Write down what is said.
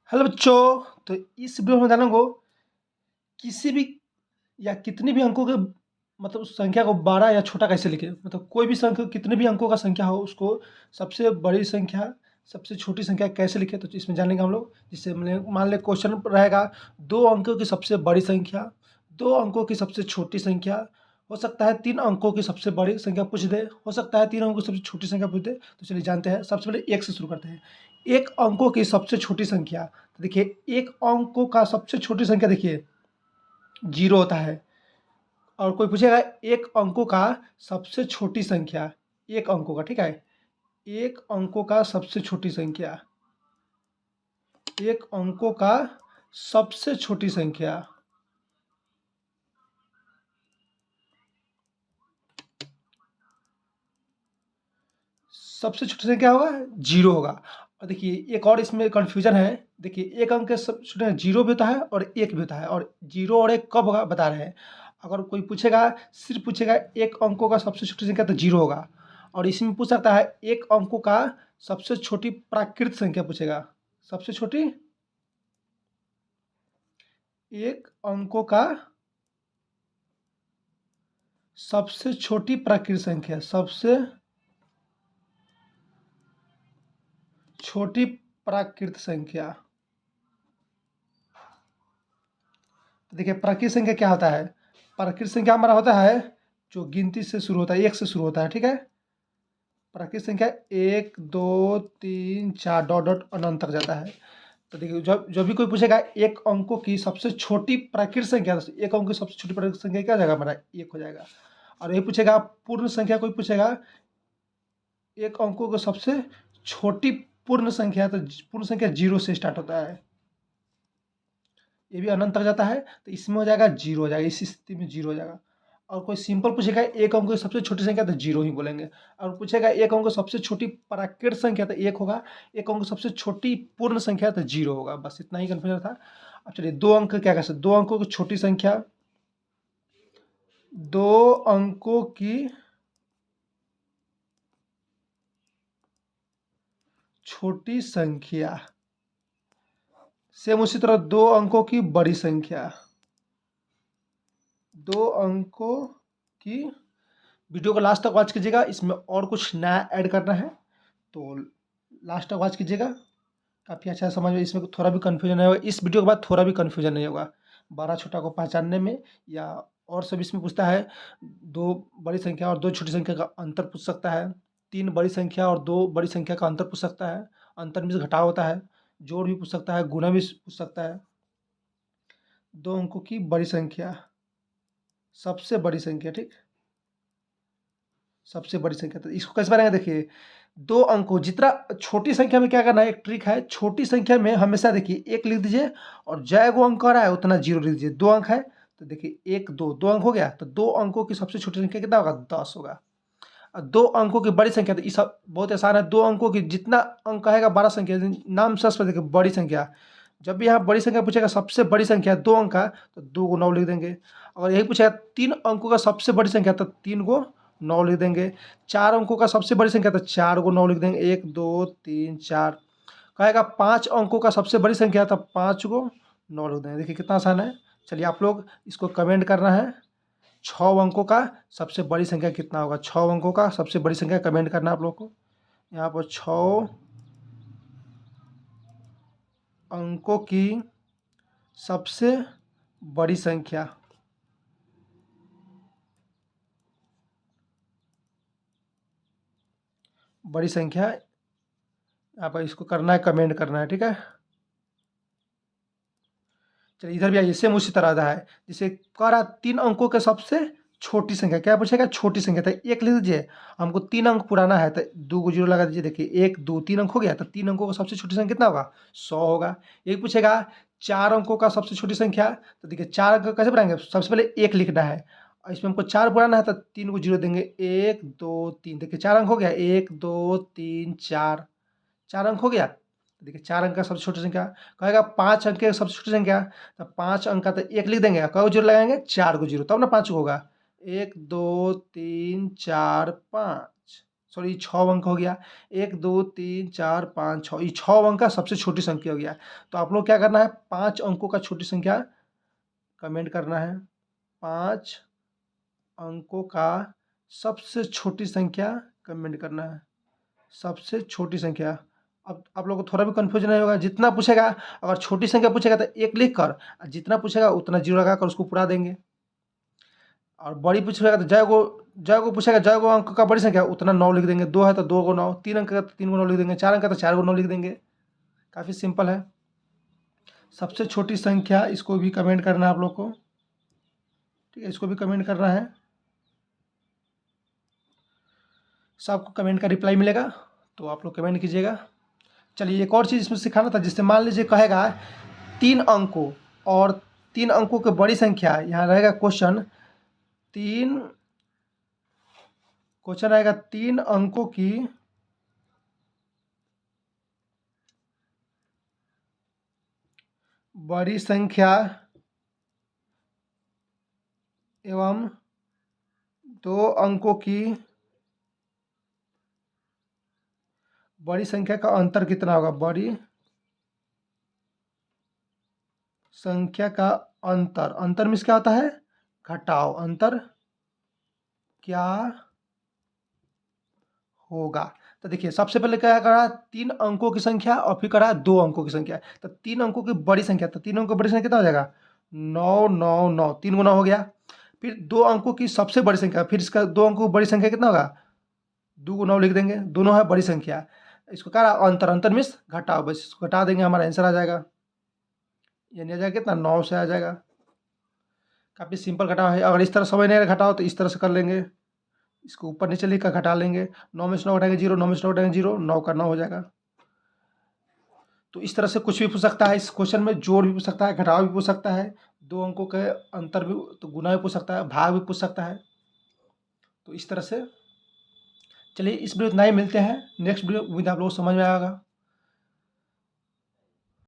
Hello बच्चों। तो इस वीडियो में जानेंगे किसी भी या कितने भी अंकों के मतलब उस संख्या को बड़ा या छोटा कैसे लिखें। मतलब कोई भी संख्या कितने भी अंकों का संख्या हो उसको सबसे बड़ी संख्या सबसे छोटी संख्या कैसे लिखें, तो इसमें जानेंगे हम लोग। जिससे मान ले क्वेश्चन रहेगा दो अंकों की सबसे बड़ी संख्या, दो अंकों की सबसे छोटी संख्या, हो सकता है तीन अंकों की सबसे बड़ी संख्या पूछ दे, हो सकता है तीन अंकों की सबसे छोटी संख्या पूछ दे। तो चलिए जानते हैं। सबसे पहले एक से शुरू करते हैं। एक अंकों की सबसे छोटी संख्या, तो देखिए एक अंकों का सबसे छोटी संख्या देखिए जीरो होता है। और कोई पूछेगा एक अंकों का सबसे छोटी संख्या, एक अंकों का, ठीक है, एक अंकों का सबसे छोटी संख्या, एक अंकों का सबसे छोटी संख्या, सबसे छोटी संख्या होगा जीरो होगा। और देखिए एक और इसमें कंफ्यूजन है। देखिए एक अंक के सब छोटे जीरो भी होता है और एक भी होता है, और जीरो और एक कब होगा बता रहे हैं। अगर कोई पूछेगा, सिर्फ पूछेगा एक अंकों का सबसे छोटी संख्या, तो जीरो होगा। और इसमें पूछ सकता है एक अंकों का सबसे छोटी प्राकृत संख्या पूछेगा। सबसे छोटी एक अंकों का सबसे छोटी प्राकृत संख्या, सबसे छोटी प्राकृत संख्या। देखिए प्राकृत संख्या क्या होता है। प्राकृत संख्या हमारा होता है जो गिनती से शुरू होता है, एक से शुरू होता है, ठीक है। प्राकृत संख्या एक दो तीन चार डॉट डॉट अनंत तक जाता है। तो देखिए जब जब भी कोई पूछेगा एक अंकों की सबसे छोटी प्राकृत संख्या, तो एक अंक की सबसे छोटी प्राकृत संख्या क्या हो जाएगा हमारा, एक हो जाएगा। और यही पूछेगा पूर्ण संख्या, कोई पूछेगा एक अंकों की सबसे छोटी पूर्ण संख्या, तो पूर्ण संख्या जीरो से स्टार्ट होता है, ये भी अनंत तक जाता है। तो इसमें हो जाएगा जीरो हो जाएगा, इस स्थिति में जीरो हो जाएगा। और कोई सिंपल पूछेगा एक अंक की सबसे छोटी संख्या, तो जीरो ही बोलेंगे। और पूछेगा एक अंक की सबसे छोटी प्राकृत संख्या, तो एक होगा। एक अंक की सबसे छोटी पूर्ण संख्या, तो जीरो होगा। बस इतना ही कन्फ्यूजन था। अब चलिए दो अंक क्या कर सकते, दो अंकों की छोटी संख्या, दो अंकों की छोटी संख्या, सेम उसी तरह दो अंकों की बड़ी संख्या, दो अंकों की। वीडियो को लास्ट तक वॉच कीजिएगा, इसमें और कुछ नया ऐड करना है तो लास्ट तक वॉच कीजिएगा। काफ़ी अच्छा समझ में, इसमें थोड़ा भी कन्फ्यूजन नहीं होगा। इस वीडियो के बाद थोड़ा भी कन्फ्यूजन नहीं होगा बड़ा छोटा को पहचानने में। या और सब इसमें पूछता है दो बड़ी संख्या और दो छोटी संख्या का अंतर पूछ सकता है, तीन बड़ी संख्या और दो बड़ी संख्या का अंतर पूछ सकता है, अंतर में से घटाव होता है, जोड़ भी पूछ सकता है, गुणा भी पूछ सकता है। दो अंकों की बड़ी संख्या, सबसे बड़ी संख्या, ठीक, सबसे बड़ी संख्या। तो इसको कैसे बनाएंगे, देखिए दो अंकों जितना छोटी संख्या में क्या करना है, एक ट्रिक है। छोटी संख्या में हमेशा देखिए एक लिख दीजिए और जय गो अंक आ रहा है उतना जीरो लिख दीजिए। दो अंक है तो देखिए एक दो, दो अंक हो गया, तो दो अंकों की सबसे छोटी संख्या कितना होगा, 10 होगा। और दो अंकों की बड़ी संख्या, तो इस बहुत आसान है। दो अंकों की जितना अंक आएगा 12 संख्या, नाम से स्पष्ट देखिए बड़ी संख्या। जब भी यहाँ बड़ी संख्या पूछेगा सबसे बड़ी संख्या दो अंक का, तो दो को 9 लिख देंगे। अगर यही पूछेगा तीन अंकों का सबसे बड़ी संख्या, तो तीन को 9 लिख देंगे। चार अंकों का सबसे बड़ी संख्या, तो चार को 9 लिख देंगे, एक दो तीन चार। कहेगा पाँच अंकों का सबसे बड़ी संख्या, तो पाँच को 9 लिख देंगे। देखिए कितना आसान है। चलिए आप लोग इसको कमेंट करना है, 6 अंकों का सबसे बड़ी संख्या कितना होगा। 6 अंकों का सबसे बड़ी संख्या कमेंट करना आप लोग को। यहाँ पर 6 अंकों की सबसे बड़ी संख्या, बड़ी संख्या यहाँ पर इसको करना है, कमेंट करना है, ठीक है। चलिए इधर भी आइए, सेम उसी तरह का है। जैसे कह रहा तीन अंकों के सबसे छोटी संख्या, क्या पूछेगा, छोटी संख्या, तो एक लिख दीजिए। हमको तीन अंक पुराना है तो दो को जीरो लगा दीजिए। देखिए एक दो तीन अंक हो गया, तो तीन अंकों का सबसे छोटी संख्या कितना होगा, 100 होगा। यही पूछेगा चार अंकों का सबसे छोटी संख्या, तो देखिए चार अंक कैसे बनाएंगे, सबसे पहले एक लिखना है और इसमें हमको चार पुराना है तो तीन को जीरो देंगे, एक दो तीन। देखिए चार अंक हो गया, एक दो तीन चार, चार अंक हो गया। देखिए चार अंक का सबसे छोटी संख्या। कहेगा पाँच अंक की सबसे छोटी संख्या, तो पाँच अंक का तो एक लिख देंगे, कई जीरो लगाएंगे, चार को जीरो, तब ना पाँच को होगा। एक दो तीन चार पाँच, सॉरी 6 अंक हो गया। 1 2 3 4 5 6, ये 6 अंक का सबसे छोटी संख्या हो गया। तो आप लोग क्या करना है, 5 अंकों का छोटी संख्या कमेंट करना है। 5 अंकों का सबसे छोटी संख्या कमेंट करना है, सबसे छोटी संख्या। अब आप लोगों को थोड़ा भी कन्फ्यूजन नहीं होगा, जितना पूछेगा, अगर छोटी संख्या पूछेगा तो 1 लिख कर, और जितना पूछेगा उतना 0 लगा कर उसको पूरा देंगे। और बड़ी पूछेगा तो जय को पूछेगा, जय को अंक का बड़ी संख्या उतना 9 लिख देंगे। 2 है तो 2 को 9, 3 अंक का तो 3 को 9 लिख देंगे, 4 अंक का तो 4 को 9 लिख देंगे। काफ़ी सिंपल है। सबसे छोटी संख्या, इसको भी कमेंट करना है आप लोग को, ठीक है, इसको भी कमेंट करना है। सबको कमेंट का रिप्लाई मिलेगा तो आप लोग कमेंट कीजिएगा। चलिए एक और चीज़ इसमें सिखाना था, जिससे मान लीजिए कहेगा 3 अंकों और 3 अंकों की बड़ी संख्या, यहाँ रहेगा क्वेश्चन रहेगा 3 अंकों की बड़ी संख्या एवं 2 अंकों की बड़ी संख्या का अंतर कितना होगा। बड़ी संख्या का अंतर, अंतर मीन्स क्या होता है, घटाव। अंतर क्या होगा। तो देखिए सबसे पहले क्या करा, 3 अंकों की संख्या और फिर करा 2 अंकों की संख्या। तो 3 अंकों की बड़ी संख्या, तो 3 अंकों की बड़ी संख्या कितना हो जाएगा, 9 9 9, 3 गुना हो गया। फिर 2 अंकों की सबसे बड़ी संख्या, फिर इसका 2 अंकों की बड़ी संख्या कितना होगा, 2 को 9 लिख देंगे, दोनों है बड़ी संख्या। इसको कह रहा अंतर, अंतर मीन्स घटाओ, बस इसको घटा देंगे, हमारा आंसर आ जाएगा। यानी आ जाएगा कितना, 9 से आ जाएगा। काफ़ी सिंपल घटाव है। अगर इस तरह समझ नहीं घटाओ तो इस तरह से कर लेंगे, इसको ऊपर नीचे लिख कर घटा लेंगे। 9 में से 9 घटाएंगे 0, 9 में से 9 घटाएंगे 0, 9 का 9 हो जाएगा। तो इस तरह से कुछ भी पूछ सकता है। इस क्वेश्चन में जोड़ भी पूछ सकता है, घटाव भी पूछ सकता है, 2 अंकों के अंतर भी, तो गुना भी पूछ सकता है, भाग भी पूछ सकता है। तो इस तरह से चलिए इस वीडियो इतना ही, मिलते हैं नेक्स्ट वीडियो। उम्मीद आप लोग को समझ में आएगा।